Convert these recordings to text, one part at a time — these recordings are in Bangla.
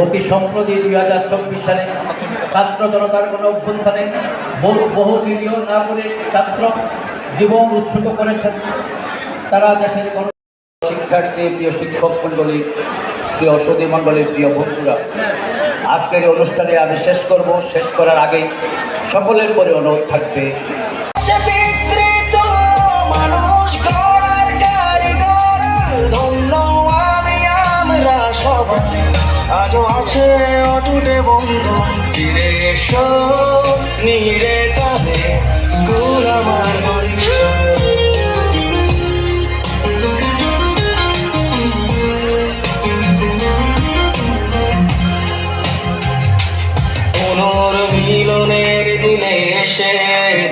অতি সম্প্রতি 2024 সালে ছাত্র জনতার কোনো অভ্যুত্থানে বহু ভিডিও না করে ছাত্র জীবন উৎসর্গ করেছেন। তারা দেশের শিক্ষার্থী, প্রিয় শিক্ষক মণ্ডলী, প্রিয় সুধী মণ্ডলী, প্রিয় বন্ধুরা, আজকের এই অনুষ্ঠানে আমি শেষ করব। শেষ করার আগে সকলের পরে অনুরোধ থাকবে, আজও আছে অটুটে বন্ধু, ফিরে এসো নিরে টানে স্কুল আমার পুনর্মিলনের দিনে এসে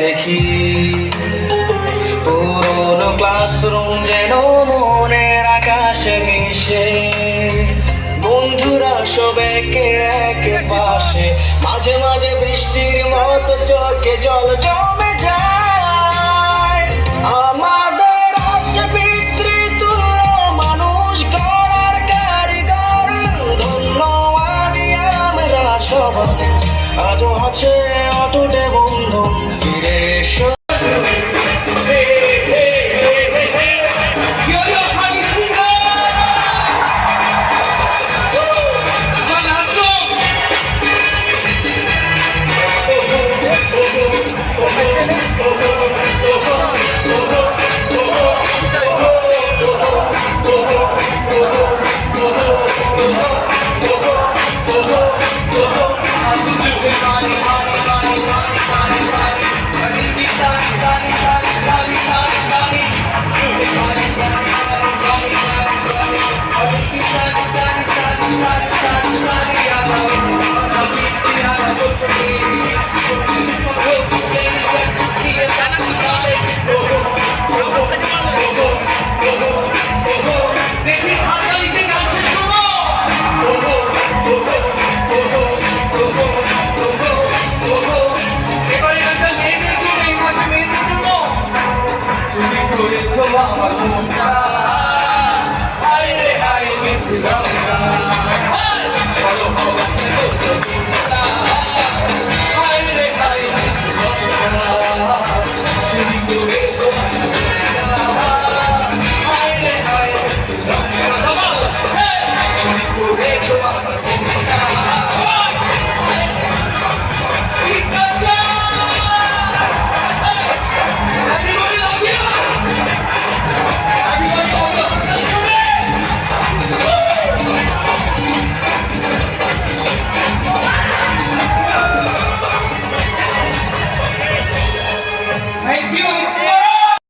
দেখি পুরনো ক্লাসরুম যেন মনের আকাশে মিশে। বন্ধুরা সব একে একে পাশে, মাঝে মাঝে বৃষ্টির মতো চোখে জল জমে যায়। আমাদের আছে পিতৃতুল্য মানুষ গড়ার কারিগর, ধন্য আমি আমরা সবাই। আজও আছে